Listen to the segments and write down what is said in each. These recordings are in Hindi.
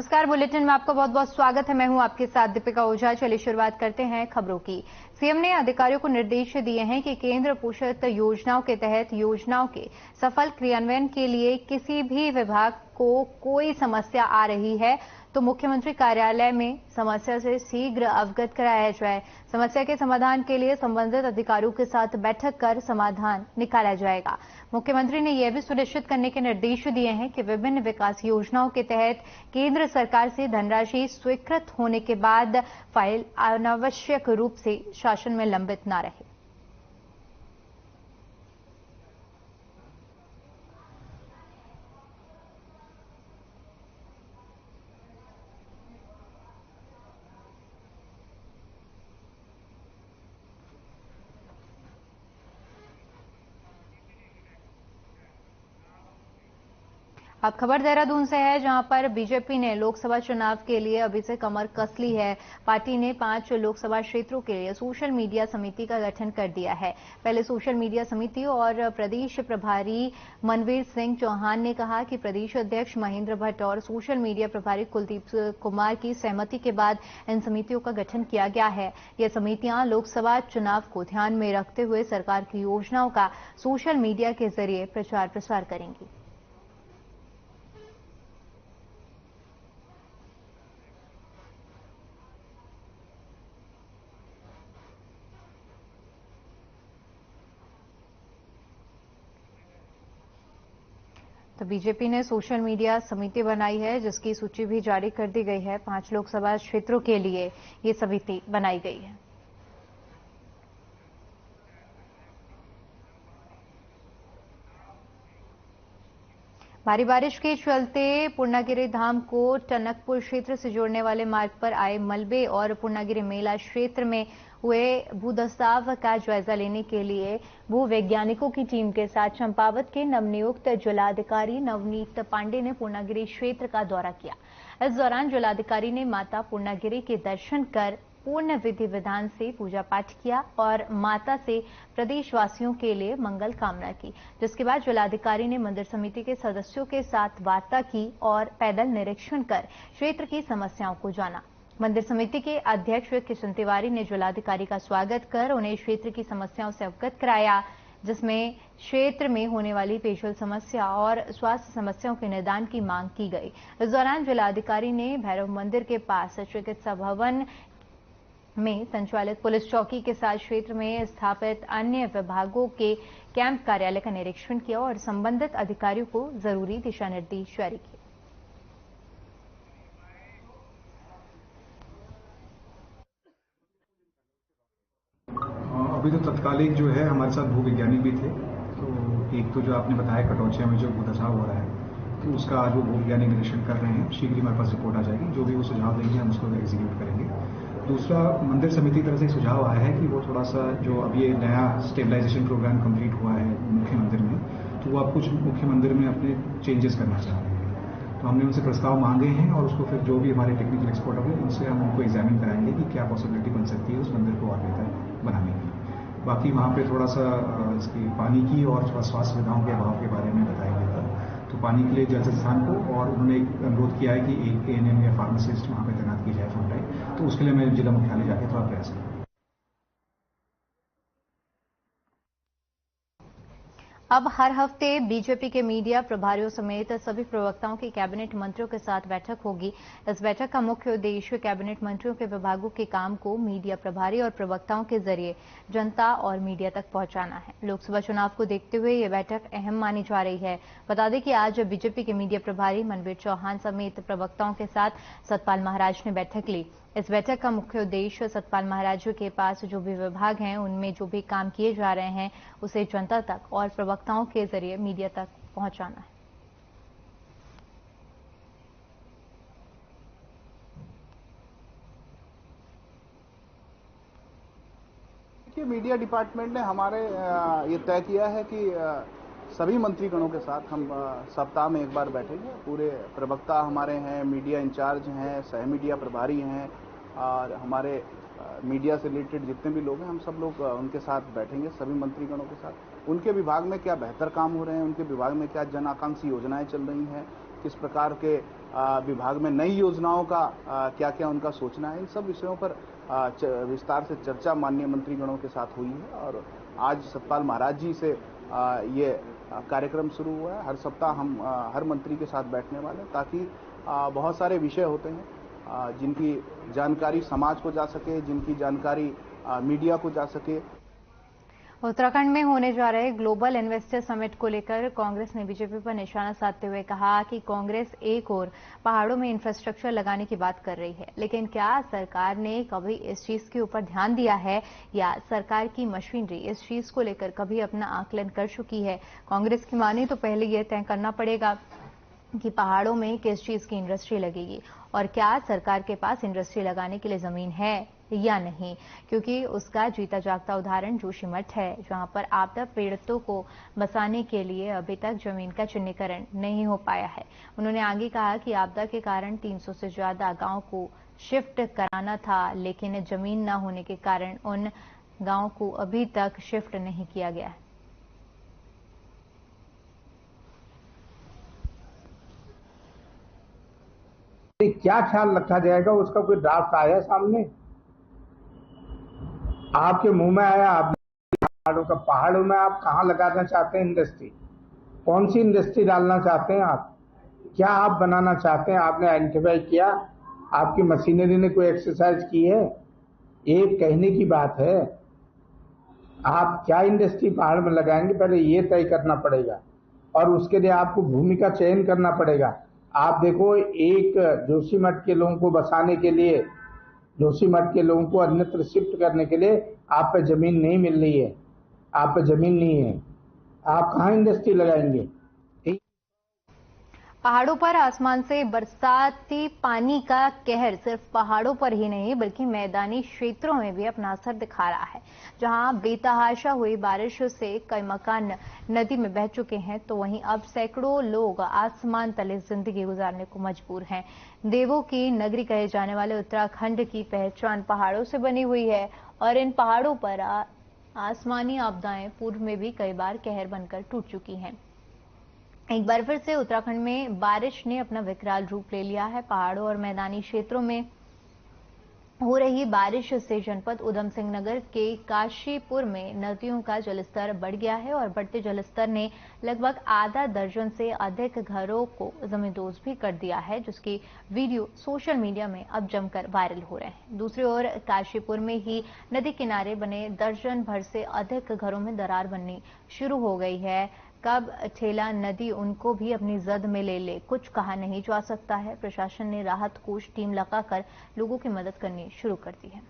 नमस्कार, बुलेटिन में आपका बहुत बहुत स्वागत है। मैं हूं आपके साथ दीपिका ओझा। चलिए शुरुआत करते हैं खबरों की। सीएम ने अधिकारियों को निर्देश दिए हैं कि केंद्र पोषित योजनाओं के तहत योजनाओं के सफल क्रियान्वयन के लिए किसी भी विभाग को कोई समस्या आ रही है तो मुख्यमंत्री कार्यालय में समस्या से शीघ्र अवगत कराया जाए। समस्या के समाधान के लिए संबंधित अधिकारियों के साथ बैठक कर समाधान निकाला जाएगा। मुख्यमंत्री ने यह भी सुनिश्चित करने के निर्देश दिए हैं कि विभिन्न विकास योजनाओं के तहत केंद्र सरकार से धनराशि स्वीकृत होने के बाद फाइल अनावश्यक रूप से शासन में लंबित न रहे। अब खबर देहरादून से है, जहां पर बीजेपी ने लोकसभा चुनाव के लिए अभी से कमर कस ली है। पार्टी ने 5 लोकसभा क्षेत्रों के लिए सोशल मीडिया समिति का गठन कर दिया है। पहले सोशल मीडिया समिति और प्रदेश प्रभारी मनवीर सिंह चौहान ने कहा कि प्रदेश अध्यक्ष महेंद्र भट्ट और सोशल मीडिया प्रभारी कुलदीप कुमार की सहमति के बाद इन समितियों का गठन किया गया है। ये समितियां लोकसभा चुनाव को ध्यान में रखते हुए सरकार की योजनाओं का सोशल मीडिया के जरिए प्रचार प्रसार करेंगी। तो बीजेपी ने सोशल मीडिया समिति बनाई है, जिसकी सूची भी जारी कर दी गई है। 5 लोकसभा क्षेत्रों के लिए ये समिति बनाई गई है। भारी बारिश के चलते पूर्णागिरि धाम को टनकपुर क्षेत्र से जोड़ने वाले मार्ग पर आए मलबे और पूर्णागिरि मेला क्षेत्र में हुए भूधसाव का जायजा लेने के लिए भू वैज्ञानिकों की टीम के साथ चंपावत के नवनियुक्त जिलाधिकारी नवनीत पांडे ने पूर्णागिरि क्षेत्र का दौरा किया। इस दौरान जिलाधिकारी ने माता पूर्णागिरि के दर्शन कर पूर्ण विधि विधान से पूजा पाठ किया और माता से प्रदेशवासियों के लिए मंगल कामना की, जिसके बाद जिलाधिकारी ने मंदिर समिति के सदस्यों के साथ वार्ता की और पैदल निरीक्षण कर क्षेत्र की समस्याओं को जाना। मंदिर समिति के अध्यक्ष किशन तिवारी ने जिलाधिकारी का स्वागत कर उन्हें क्षेत्र की समस्याओं से अवगत कराया, जिसमें क्षेत्र में होने वाली पेयजल समस्या और स्वास्थ्य समस्याओं के निदान की मांग की गई। इस दौरान जिलाधिकारी ने भैरव मंदिर के पास चिकित्सा भवन में संचालित पुलिस चौकी के साथ क्षेत्र में स्थापित अन्य विभागों के कैंप कार्यालय का निरीक्षण किया और संबंधित अधिकारियों को जरूरी दिशा निर्देश जारी किए। अभी तो तत्कालिक जो है हमारे साथ भूवैज्ञानिक भी थे। तो एक तो जो आपने बताया कटौचिया में जो भूधसाव हो रहा है, तो उसका आज वो भूवैज्ञानिक निरीक्षण कर रहे हैं। शीघ्र हमारे पास रिपोर्ट आ जाएगी। जो भी वो सुझाव देंगे हम उसको एग्जीक्यूट करेंगे। दूसरा, मंदिर समिति की तरफ से सुझाव आया है कि वो थोड़ा सा जो अब ये नया स्टेबलाइजेशन प्रोग्राम कंप्लीट हुआ है मुख्य मंदिर में, तो वो अब कुछ मुख्य मंदिर में अपने चेंजेस करना चाह रहे हैं। तो हमने उनसे प्रस्ताव मांगे हैं और उसको फिर जो भी हमारे टेक्निकल एक्सपर्ट होंगे उनसे हम उनको एग्जामिन कराएंगे कि क्या पॉसिबिलिटी बन सकती है उस मंदिर को और बेहतर बनाने की। बाकी वहाँ पे थोड़ा सा इसकी पानी की और थोड़ा स्वास्थ्य सुविधाओं के अभाव के बारे में बताया गया था। तो पानी के लिए जल संस्थान को, और उन्होंने अनुरोध किया है कि एक एएनएम या फार्मासिस्ट वहाँ पे तैनात की जाए फुल टाइम। तो उसके लिए मैं जिला मुख्यालय जाके थोड़ा प्रयास करूँ। अब हर हफ्ते बीजेपी के मीडिया प्रभारियों समेत सभी प्रवक्ताओं की कैबिनेट मंत्रियों के साथ बैठक होगी। इस बैठक का मुख्य उद्देश्य कैबिनेट मंत्रियों के विभागों के काम को मीडिया प्रभारी और प्रवक्ताओं के जरिए जनता और मीडिया तक पहुंचाना है। लोकसभा चुनाव को देखते हुए ये बैठक अहम मानी जा रही है। बता दें कि आज बीजेपी के मीडिया प्रभारी मनवीर चौहान समेत प्रवक्ताओं के साथ सतपाल महाराज ने बैठक ली। इस बैठक का मुख्य उद्देश्य सतपाल महाराज के पास जो भी विभाग हैं उनमें जो भी काम किए जा रहे हैं उसे जनता तक और प्रवक्ताओं के जरिए मीडिया तक पहुंचाना है। देखिए, मीडिया डिपार्टमेंट ने हमारे ये तय किया है कि सभी मंत्रीगणों के साथ हम सप्ताह में एक बार बैठेंगे। पूरे प्रवक्ता हमारे हैं, मीडिया इंचार्ज हैं, सह मीडिया प्रभारी हैं और हमारे मीडिया से रिलेटेड जितने भी लोग हैं, हम सब लोग उनके साथ बैठेंगे, सभी मंत्रीगणों के साथ। उनके विभाग में क्या बेहतर काम हो रहे हैं, उनके विभाग में क्या जन आकांक्षी योजनाएं चल रही हैं, किस प्रकार के विभाग में नई योजनाओं का क्या क्या उनका सोचना है, इन सब विषयों पर विस्तार से चर्चा माननीय मंत्रीगणों के साथ हुई है। और आज सतपाल महाराज जी से ये कार्यक्रम शुरू हुआ है। हर सप्ताह हम हर मंत्री के साथ बैठने वाले हैं, ताकि बहुत सारे विषय होते हैं जिनकी जानकारी समाज को जा सके, जिनकी जानकारी मीडिया को जा सके। उत्तराखंड में होने जा रहे ग्लोबल इन्वेस्टर समिट को लेकर कांग्रेस ने बीजेपी पर निशाना साधते हुए कहा कि कांग्रेस एक ओर पहाड़ों में इंफ्रास्ट्रक्चर लगाने की बात कर रही है, लेकिन क्या सरकार ने कभी इस चीज के ऊपर ध्यान दिया है या सरकार की मशीनरी इस चीज को लेकर कभी अपना आकलन कर चुकी है? कांग्रेस की माने तो पहले यह तय करना पड़ेगा कि पहाड़ों में किस चीज की इंडस्ट्री लगेगी और क्या सरकार के पास इंडस्ट्री लगाने के लिए जमीन है या नहीं, क्योंकि उसका जीता जागता उदाहरण जोशीमठ है, जहां पर आपदा पीड़ितों को बसाने के लिए अभी तक जमीन का चिन्हीकरण नहीं हो पाया है। उन्होंने आगे कहा कि आपदा के कारण 300 से ज्यादा गांव को शिफ्ट कराना था, लेकिन जमीन न होने के कारण उन गांव को अभी तक शिफ्ट नहीं किया गया है। क्या ख्याल रखा जाएगा, उसका कोई ड्राफ्ट आया सामने? आपके मुंह में आया, आप पहाड़ों में आप कहां लगाना चाहते हैं इंडस्ट्री? कौन सी इंडस्ट्री डालना चाहते हैं आप? क्या आप बनाना चाहते हैं? आपने आइडेंटिफाई किया? आपकी मशीनरी ने कोई एक्सरसाइज की है? एक कहने की बात है, आप क्या इंडस्ट्री पहाड़ में लगाएंगे पहले ये तय करना पड़ेगा और उसके लिए आपको भूमि का चयन करना पड़ेगा। आप देखो, एक जोशीमठ के लोगों को बसाने के लिए, जोशीमठ के लोगों को अन्यत्र शिफ्ट करने के लिए आप पे जमीन नहीं मिल रही है, आप पे जमीन नहीं है, आप कहाँ इंडस्ट्री लगाएंगे? पहाड़ों पर आसमान से बरसाती पानी का कहर सिर्फ पहाड़ों पर ही नहीं बल्कि मैदानी क्षेत्रों में भी अपना असर दिखा रहा है। जहां बेतहाशा हुई बारिश से कई मकान नदी में बह चुके हैं, तो वहीं अब सैकड़ों लोग आसमान तले जिंदगी गुजारने को मजबूर हैं। देवों की नगरी कहे जाने वाले उत्तराखंड की पहचान पहाड़ों से बनी हुई है और इन पहाड़ों पर आसमानी आपदाएं पूर्व में भी कई बार कहर बनकर टूट चुकी हैं। एक बार फिर से उत्तराखंड में बारिश ने अपना विकराल रूप ले लिया है। पहाड़ों और मैदानी क्षेत्रों में हो रही बारिश से जनपद उधम सिंह नगर के काशीपुर में नदियों का जलस्तर बढ़ गया है और बढ़ते जलस्तर ने लगभग आधा दर्जन से अधिक घरों को जमींदोज भी कर दिया है, जिसकी वीडियो सोशल मीडिया में अब जमकर वायरल हो रहे हैं। दूसरी ओर काशीपुर में ही नदी किनारे बने दर्जन भर से अधिक घरों में दरार बननी शुरू हो गई है। कब ठेला नदी उनको भी अपनी जद में ले ले, कुछ कहा नहीं जा सकता है। प्रशासन ने राहत कोष टीम लगाकर लोगों की मदद करनी शुरू कर दी है।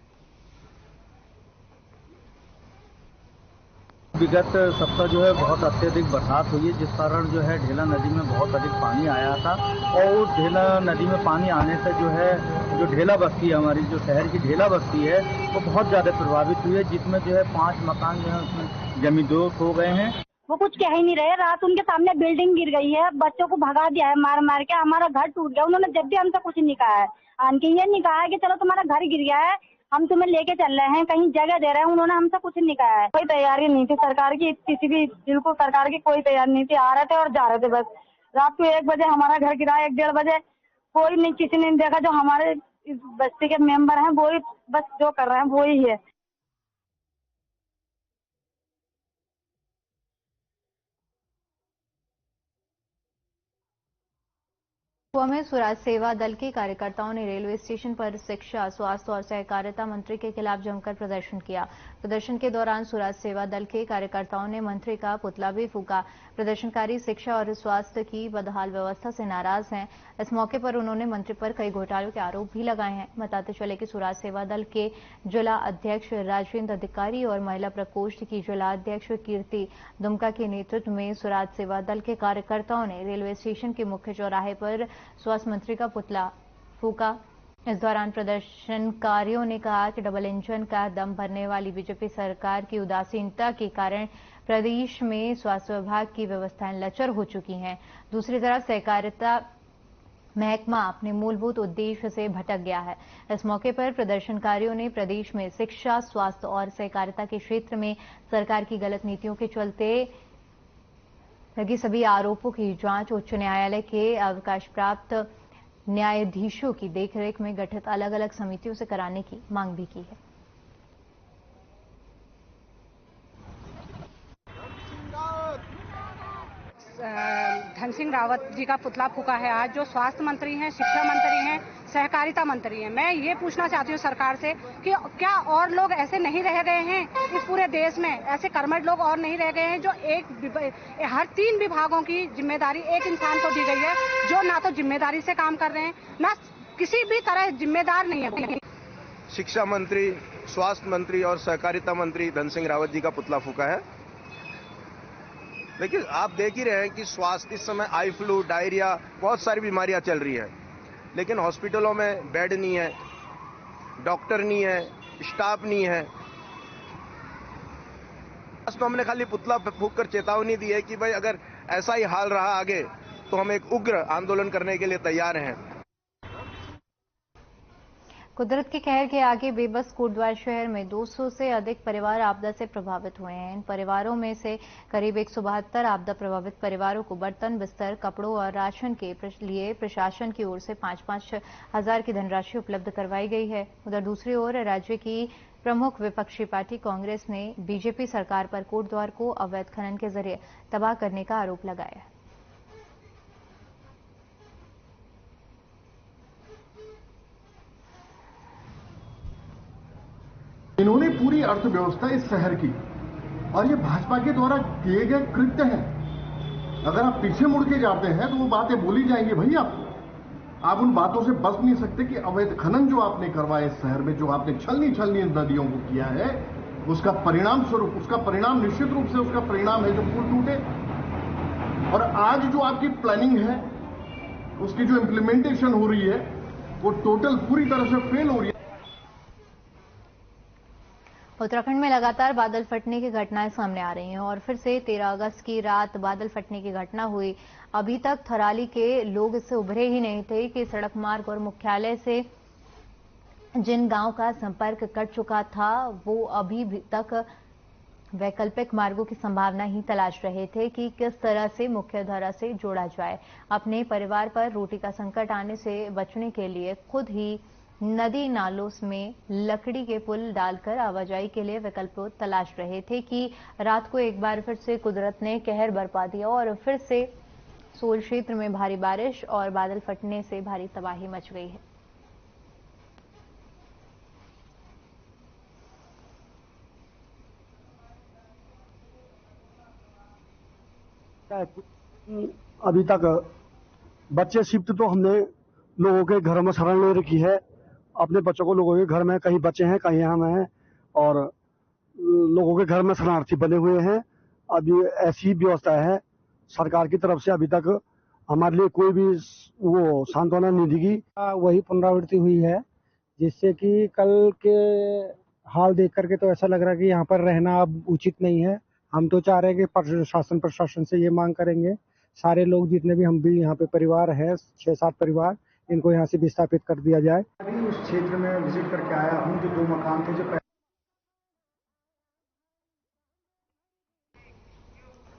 विगत सप्ताह जो है बहुत अत्यधिक बरसात हुई है, जिस कारण जो है ढेला नदी में बहुत अधिक पानी आया था और ढेला नदी में पानी आने से जो ढेला बस्ती है, हमारी जो शहर की ढेला बस्ती है, वो बहुत ज्यादा प्रभावित हुई है, जिसमें जो है 5 मकान जो है उसमें जमींदोज हो गए हैं। वो कुछ कह ही नहीं रहे। रात उनके सामने बिल्डिंग गिर गई है, बच्चों को भगा दिया है मार मार के, हमारा घर टूट गया। उन्होंने जब भी हमसे कुछ नहीं कहा है, आंटी ये नहीं कहा है कि चलो तुम्हारा घर गिर गया है, हम तुम्हें लेके चल रहे हैं, कहीं जगह दे रहे हैं। उन्होंने हमसे कुछ नहीं कहा है। कोई तैयारी नहीं थी सरकार की, किसी भी बिल्कुल सरकार की कोई तैयारी नहीं थी। आ रहे थे और जा रहे थे बस। रात को 1 बजे हमारा घर गिरा, 1-1:30 बजे। कोई नहीं, किसी ने देखा। जो हमारे इस बस्ती के मेंबर हैं वो ही बस जो कर रहे हैं वो ही है। में स्वराज सेवा दल के कार्यकर्ताओं ने रेलवे स्टेशन पर शिक्षा, स्वास्थ्य और सहकारिता मंत्री के खिलाफ जमकर प्रदर्शन किया। प्रदर्शन के दौरान स्वराज सेवा दल के कार्यकर्ताओं ने मंत्री का पुतला भी फूंका। प्रदर्शनकारी शिक्षा और स्वास्थ्य की बदहाल व्यवस्था से नाराज हैं। इस मौके पर उन्होंने मंत्री पर कई घोटालों के आरोप भी लगाए हैं। बताते चले कि स्वराज सेवा दल के जिला अध्यक्ष राजेंद्र अधिकारी और महिला प्रकोष्ठ की जिला अध्यक्ष कीर्ति दुमका के नेतृत्व में स्वराज सेवा दल के कार्यकर्ताओं ने रेलवे स्टेशन के मुख्य चौराहे पर स्वास्थ्य मंत्री का पुतला फूंका। इस दौरान प्रदर्शनकारियों ने कहा कि डबल इंजन का दम भरने वाली बीजेपी सरकार की उदासीनता के कारण प्रदेश में स्वास्थ्य विभाग की व्यवस्थाएं लचर हो चुकी हैं। दूसरी तरफ सहकारिता महकमा अपने मूलभूत उद्देश्य से भटक गया है। इस मौके पर प्रदर्शनकारियों ने प्रदेश में शिक्षा, स्वास्थ्य और सहकारिता के क्षेत्र में सरकार की गलत नीतियों के चलते लगी सभी आरोपों की जांच उच्च न्यायालय के अवकाश प्राप्त न्यायाधीशों की देखरेख में गठित अलग अलग समितियों से कराने की मांग भी की है। धन सिंह रावत जी का पुतला फूका है आज, जो स्वास्थ्य मंत्री हैं, शिक्षा मंत्री हैं, सहकारिता मंत्री हैं। मैं ये पूछना चाहती हूँ सरकार से कि क्या और लोग ऐसे नहीं रह गए हैं इस पूरे देश में, ऐसे कर्मठ लोग और नहीं रह गए हैं जो हर 3 विभागों की जिम्मेदारी एक इंसान को दी गई है, जो ना तो जिम्मेदारी से काम कर रहे हैं, ना किसी भी तरह जिम्मेदार नहीं है। शिक्षा मंत्री, स्वास्थ्य मंत्री और सहकारिता मंत्री धन सिंह रावत जी का पुतला फूका है। लेकिन आप देख ही रहे हैं कि स्वास्थ्य इस समय आई फ्लू, डायरिया, बहुत सारी बीमारियां चल रही है, लेकिन हॉस्पिटलों में बेड नहीं है, डॉक्टर नहीं है, स्टाफ नहीं है। तो हमने खाली पुतला फूंक कर चेतावनी दी है कि भाई अगर ऐसा ही हाल रहा आगे तो हम एक उग्र आंदोलन करने के लिए तैयार हैं। कुदरत के कहर के आगे बेबस कोटद्वार शहर में 200 से अधिक परिवार आपदा से प्रभावित हुए हैं। इन परिवारों में से करीब 172 आपदा प्रभावित परिवारों को बर्तन, बिस्तर, कपड़ों और राशन के लिए प्रशासन की ओर से 5-5 हजार की धनराशि उपलब्ध करवाई गई है। उधर दूसरी ओर राज्य की प्रमुख विपक्षी पार्टी कांग्रेस ने बीजेपी सरकार पर कोटद्वार को अवैध खनन के जरिए तबाह करने का आरोप लगाया है। इन्होंने पूरी अर्थव्यवस्था इस शहर की, और ये भाजपा के द्वारा किए गए कृत्य हैं। अगर आप पीछे मुड़ के जाते हैं तो वो बातें बोली जाएंगी। भैया आप उन बातों से बच नहीं सकते कि अवैध खनन जो आपने करवाया इस शहर में, जो आपने छलनी नदियों को किया है, उसका परिणाम स्वरूप, उसका परिणाम निश्चित रूप से उसका परिणाम है जो पुल टूटे। और आज जो आपकी प्लानिंग है, उसकी जो इंप्लीमेंटेशन हो रही है, वो टोटल पूरी तरह से फेल हो रही है। उत्तराखंड में लगातार बादल फटने की घटनाएं सामने आ रही हैं और फिर से 13 अगस्त की रात बादल फटने की घटना हुई। अभी तक थराली के लोग इससे उभरे ही नहीं थे कि सड़क मार्ग और मुख्यालय से जिन गांव का संपर्क कट चुका था, वो अभी तक वैकल्पिक मार्गों की संभावना ही तलाश रहे थे कि किस तरह से मुख्य धारा से जोड़ा जाए। अपने परिवार पर रोटी का संकट आने से बचने के लिए खुद ही नदी नालों में लकड़ी के पुल डालकर आवाजाही के लिए विकल्प तलाश रहे थे कि रात को एक बार फिर से कुदरत ने कहर बरपा दिया और फिर से सोल क्षेत्र में भारी बारिश और बादल फटने से भारी तबाही मच गई है। अभी तक बच्चे शिफ्ट तो हमने लोगों के घर में शरण ले रखी है। अपने बच्चों को लोगों के घर में, कहीं बच्चे हैं कहीं हम हैं, और लोगों के घर में शरणार्थी बने हुए हैं। अभी ऐसी व्यवस्था है सरकार की तरफ से, अभी तक हमारे लिए कोई भी वो सांत्वना नहीं दी। वही पुनरावृत्ति हुई है, जिससे कि कल के हाल देख करके तो ऐसा लग रहा है कि यहाँ पर रहना अब उचित नहीं है। हम तो चाह रहे हैं कि प्रशासन से ये मांग करेंगे, सारे लोग जितने भी हम भी यहाँ पे परिवार है, 6-7 परिवार, इनको यहाँ से विस्थापित कर दिया जाए। अभी उस क्षेत्र में विजिट करके आया हूँ, जो 2 मकान थे जो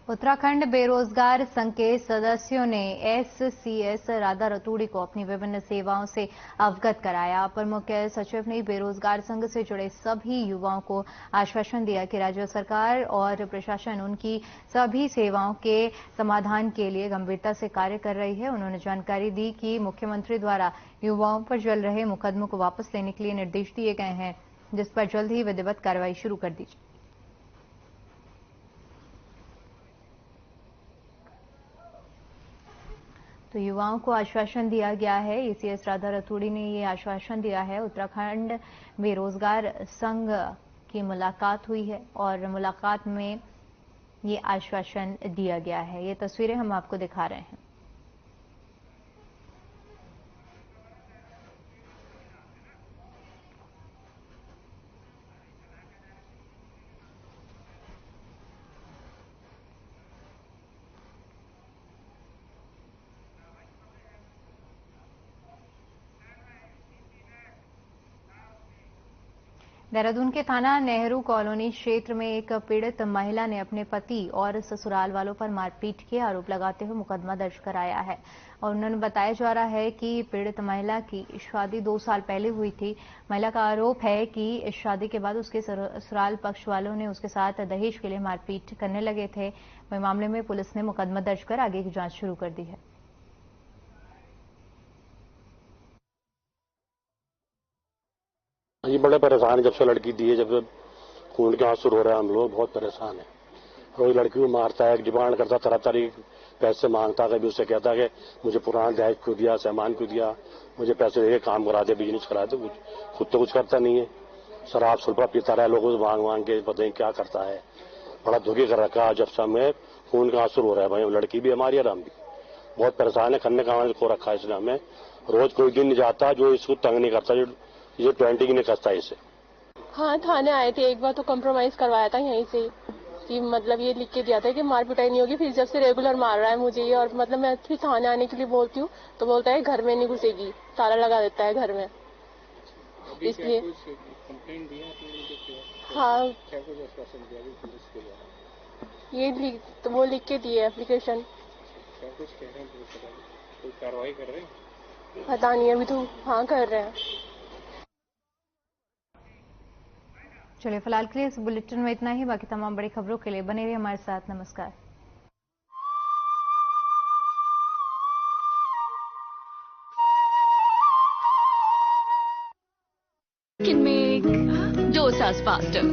उत्तराखंड बेरोजगार संघ के सदस्यों ने एससीएस राधा रतूड़ी को अपनी विभिन्न सेवाओं से अवगत कराया। अपर मुख्य सचिव ने बेरोजगार संघ से जुड़े सभी युवाओं को आश्वासन दिया कि राज्य सरकार और प्रशासन उनकी सभी सेवाओं के समाधान के लिए गंभीरता से कार्य कर रही है। उन्होंने जानकारी दी कि मुख्यमंत्री द्वारा युवाओं पर चल रहे मुकदमों को वापस लेने के लिए निर्देश दिए गए हैं, जिस पर जल्द ही विधिवत कार्रवाई शुरू कर दी जाए। तो युवाओं को आश्वासन दिया गया है। एसीएस राधा रतूड़ी ने ये आश्वासन दिया है। उत्तराखंड बेरोजगार संघ की मुलाकात हुई है और मुलाकात में ये आश्वासन दिया गया है। ये तस्वीरें हम आपको दिखा रहे हैं। देहरादून के थाना नेहरू कॉलोनी क्षेत्र में एक पीड़ित महिला ने अपने पति और ससुराल वालों पर मारपीट के आरोप लगाते हुए मुकदमा दर्ज कराया है और उन्होंने बताया जा रहा है कि पीड़ित महिला की शादी 2 साल पहले हुई थी। महिला का आरोप है कि इस शादी के बाद उसके ससुराल पक्ष वालों ने उसके साथ दहेज के लिए मारपीट करने लगे थे। वहीं मामले में पुलिस ने मुकदमा दर्ज कर आगे की जांच शुरू कर दी है। ये बड़े परेशान है जब से लड़की दी है, जब से खून के आंसू रो रहे हैं। हम लोग बहुत परेशान है। रोज लड़की को मारता है, डिमांड करता, तरह तरह पैसे मांगता। कभी उससे कहता कि मुझे पुराना दहेज क्यों दिया, सामान क्यों दिया, मुझे पैसे देके काम करा दे, बिजनेस करा दे। खुद तो कुछ करता नहीं है। शराब सुल्फा पीता रहा, लोगों से मांग मांग के पता नहीं क्या करता है। बड़ा दुखी कर रखा है। जब से हमें खून के आंसू रो रहा है भाई, लड़की भी हमारी और हम भी बहुत परेशान है। करने का खो रखा है इसने हमें। रोज कोई दिन नहीं जाता जो इसको तंग नहीं करता, जो 20 की नहीं करता इसे। हाँ, थाने आए थे एक बार, तो कॉम्प्रोमाइज करवाया था यहीं से कि मतलब ये लिख के दिया था कि मार पिटाई नहीं होगी। फिर जब से रेगुलर मार रहा है मुझे ये, और मतलब मैं फिर थाने आने के लिए बोलती हूँ तो बोलता है घर में नहीं घुसेगी, ताला लगा देता है घर में। इसलिए हाँ, ये तो वो लिख के दिए एप्लीकेशन। कार्रवाई कर रहे हैं, पता नहीं अभी तो। हाँ, कर रहे हैं। चलिए, फिलहाल के लिए इस बुलेटिन में इतना ही। बाकी तमाम बड़ी खबरों के लिए बने रहिए हमारे साथ। नमस्कार। Can make Dosa's faster.